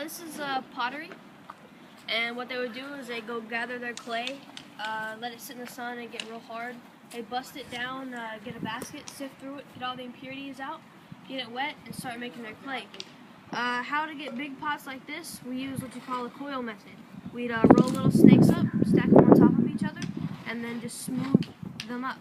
This is pottery, and what they would do is they go gather their clay, let it sit in the sun and get real hard. They bust it down, get a basket, sift through it, get all the impurities out, get it wet, and start making their clay. How to get big pots like this, we use what you call a coil method. We'd roll little snakes up, stack them on top of each other, and then just smooth them up.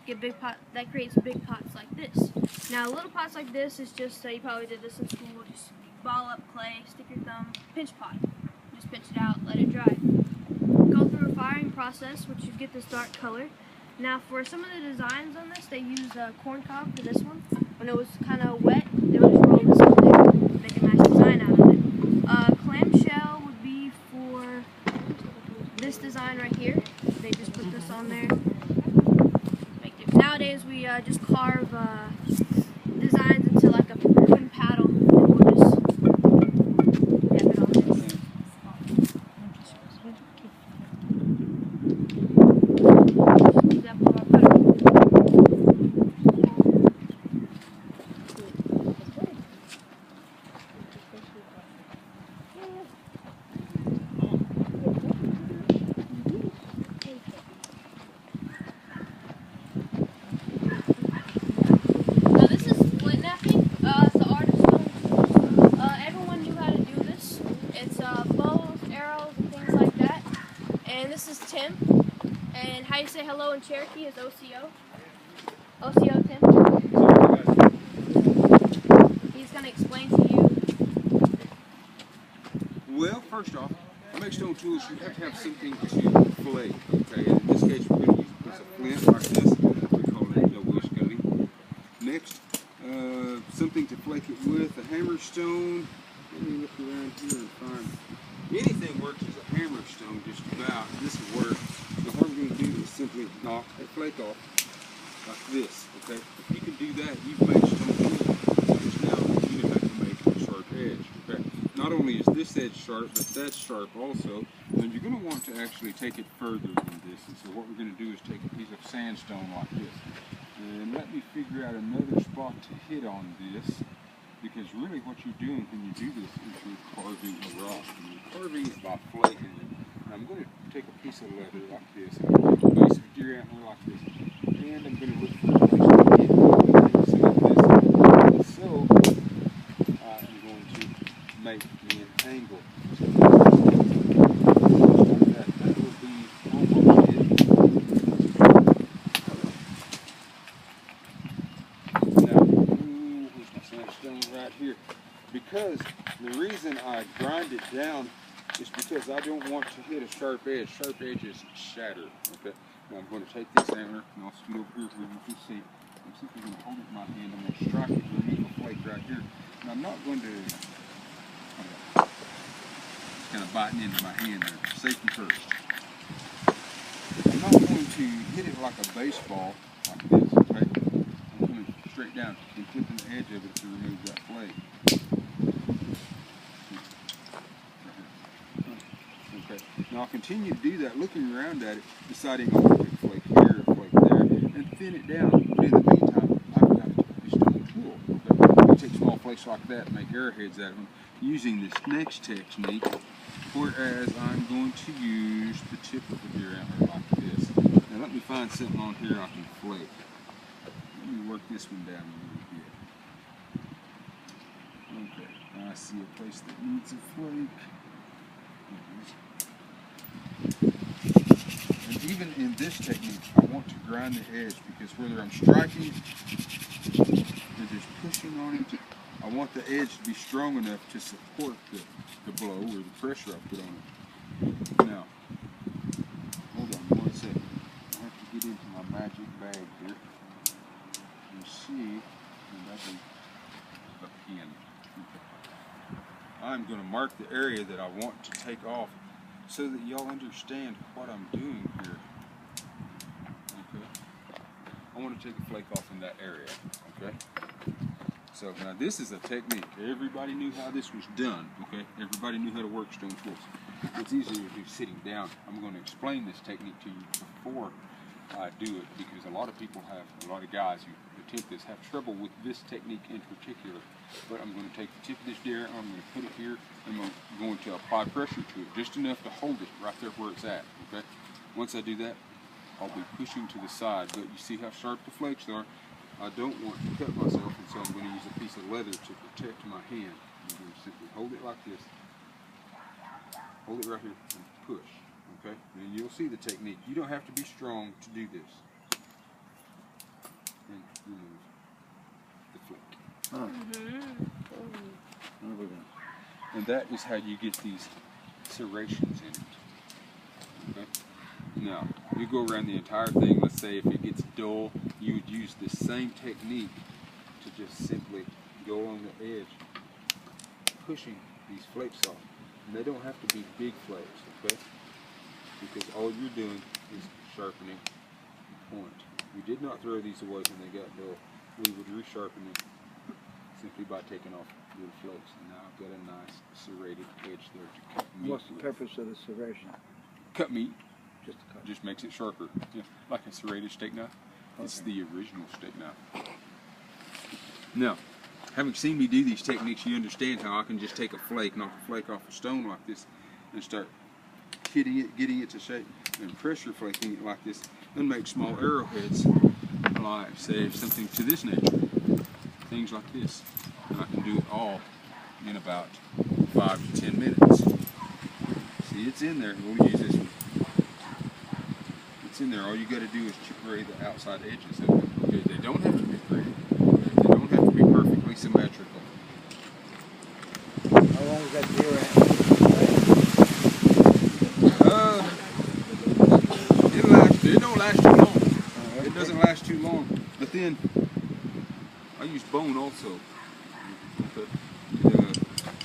Get big pot. That creates big pots like this. Now, little pots like this is just, you probably did this in school, just ball up clay, stick your thumb, pinch pot. Just pinch it out, let it dry. Go through a firing process, which you get this dark color. Now, for some of the designs on this, they use corn cob for this one. When it was kind of wet, they would just roll this on there, make a nice design out of it. Clamshell would be for this design right here. They just put this on there. Nowadays, we just carve designs into like a wooden paddle, and we'll just dip it on this. And this is Tim, and how you say hello in Cherokee is OCO. OCO, Tim. He's going to explain to you. Well, first off, to make stone tools, you have to have something to fillet. Okay, in this case, we're going to use a piece of flint like this. We call it a wishgunny. Next, something to flake it with, a hammerstone. Let me look around here and find. Anything works as a hammerstone, just about. This will work. So what we're going to do is simply knock a flake off like this. Okay, if you can do that, you've made stone tools. Because now you know how to make a sharp edge. Okay, not only is this edge sharp, but that's sharp also. And you're going to want to actually take it further than this. And so what we're going to do is take a piece of sandstone like this, and let me figure out another spot to hit on this. Because really what you're doing when you do this is you're carving a rock. And you're carving it by flaking it. And I'm going to take a piece of leather like this, and I'm going to take a base of deer antler like this, and I'm going to look for a place to hit some of this. So I'm going to make me an angle. So that will be almost it. Right here, because the reason I grind it down is because I don't want to hit a sharp edge. Sharp edges shatter. Okay. Now I'm going to take this antler and I'll scoot over here where you can see. I'm simply going to hold it in my hand. I'm going to strike it and remove a flake right here. And I'm not going to. It's kind of biting into my hand there. Safety first. I'm not going to hit it like a baseball like this. Okay. I'm going to straight down and clipping the edge of it to remove that flake. Okay. Now I'll continue to do that, looking around at it, deciding on a big flake here, a flake there, and thin it down. But in the meantime, I've got this stone tool. Okay. I take small flakes like that and make arrowheads out of them using this next technique, whereas I'm going to use the tip of the deer antler like this. Now let me find something on here I can flake. Let me work this one down a little bit. Okay, now I see a place that needs a flake. And even in this technique, I want to grind the edge because whether I'm striking or just pushing on it, I want the edge to be strong enough to support the blow or the pressure I put on it. Now, hold on 1 second. I have to get into my magic bag here. You see, that's a pin. I'm going to mark the area that I want to take off so that y'all understand what I'm doing here. Okay. I want to take a flake off in that area. Okay. So now this is a technique. Everybody knew how this was done. Okay. Everybody knew how to work stone tools. It's easier to do sitting down. I'm going to explain this technique to you before I do it because a lot of people have, a lot of guys who attempt this have trouble with this technique in particular. But I'm going to take the tip of this deer, I'm going to put it here, I'm going to apply pressure to it, just enough to hold it right there where it's at, okay? Once I do that, I'll be pushing to the side, but you see how sharp the flakes are. I don't want to cut myself, and so I'm going to use a piece of leather to protect my hand. I'm going to simply hold it like this, hold it right here, and push, okay? And you'll see the technique. You don't have to be strong to do this. And remove the flake. And that is how you get these serrations in it. Okay? Now, you go around the entire thing. Let's say if it gets dull, you would use the same technique to just simply go along the edge, pushing these flakes off. And they don't have to be big flakes, okay? Because all you're doing is sharpening the point. We did not throw these away when they got dull. We would resharpen them simply by taking off little flakes. And now I've got a nice serrated edge there to cut meat. What's the purpose of the serration? Cut meat. Just to cut. Just makes it sharper. Yeah, like a serrated steak knife. Okay. It's the original steak knife. Now, having seen me do these techniques, you understand how I can just take a flake, knock a flake off a stone like this, and start hitting it, getting it to shape, and pressure flaking it like this, and make small arrowheads, like, say, something to this nature. Things like this. And I can do it all in about 5 to 10 minutes. See, it's in there. We'll use this one. It's in there. All you got to do is chip away the outside edges of it. Okay, they don't have to be pretty. They don't have to be perfectly symmetrical. How long is that deer at? It don't last too long. It doesn't last too long. But then, I use bone also.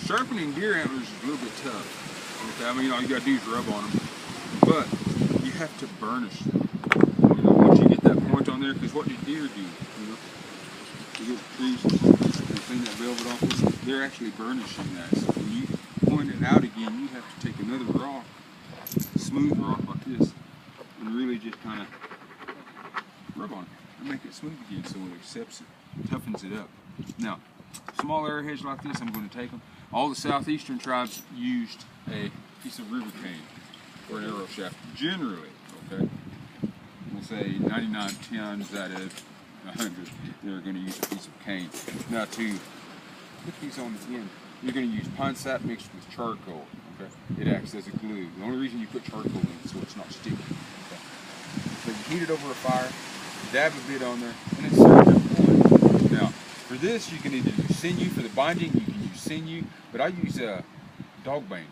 Sharpening deer antlers is a little bit tough. Okay? I mean, all you got to do is rub on them. But you have to burnish them. You know, once you get that point on there, because what do deer do? You know, you get the trees and clean that velvet off this. They're actually burnishing that. So when you point it out again, you have to take another rock, smooth rock like this, and really just kind of rub on it and make it smooth again so it accepts it, toughens it up. Now, small arrowheads like this, I'm going to take them. All the southeastern tribes used a piece of river cane for an arrow shaft, generally, okay? We'll say 99 times out of 100, they're going to use a piece of cane. Now, to put these on the end, you're going to use pine sap mixed with charcoal, okay? It acts as a glue. The only reason you put charcoal in is so it's not sticky, okay? So you heat it over a fire, dab a bit on there, and it's served at point. Now, for this, you can either use sinew. For the binding, you can use sinew, but I use dog bane.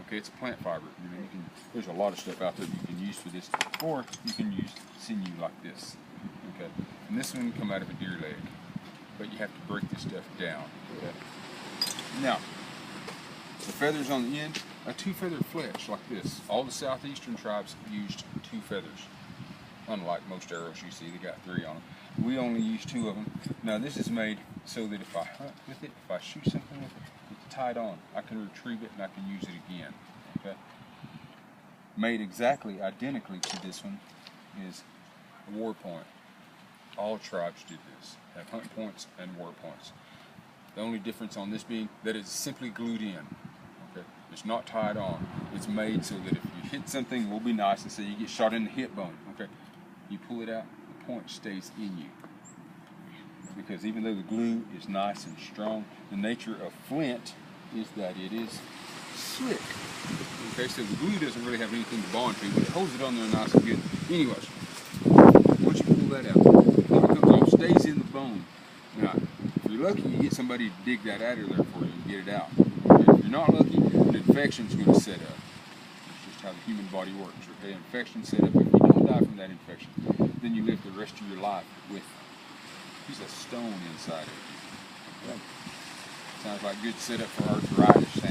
Okay, it's a plant fiber. You know, there's a lot of stuff out there you can use for this, or you can use sinew like this. Okay, and this one can come out of a deer leg, but you have to break this stuff down. Okay. Now, the feathers on the end, a 2-feather fletch like this. All the southeastern tribes used 2 feathers. Unlike most arrows you see, they got 3 on them. We only use 2 of them. Now this is made so that if I hunt with it, if I shoot something with it, it's tied on. I can retrieve it and I can use it again. Okay. Made exactly identically to this one is a war point. All tribes do this. Have hunt points and war points. The only difference on this being that it's simply glued in. Okay. It's not tied on. It's made so that if you hit something, it will be nice and say you get shot in the hip bone. Okay. You pull it out, the point stays in you. Because even though the glue is nice and strong, the nature of flint is that it is slick. Okay, so the glue doesn't really have anything to bond to, but it holds it on there nice and good. Anyways, once you pull that out, what comes off stays in the bone. Now, if you're lucky, you get somebody to dig that out of there for you and get it out. Okay, if you're not lucky, an infection's going to set up. It's just how the human body works. Okay, infection set up. If you don't die from that infection, then you live the rest of your life with a piece of stone inside of you. Okay. Sounds like good setup for arthritis,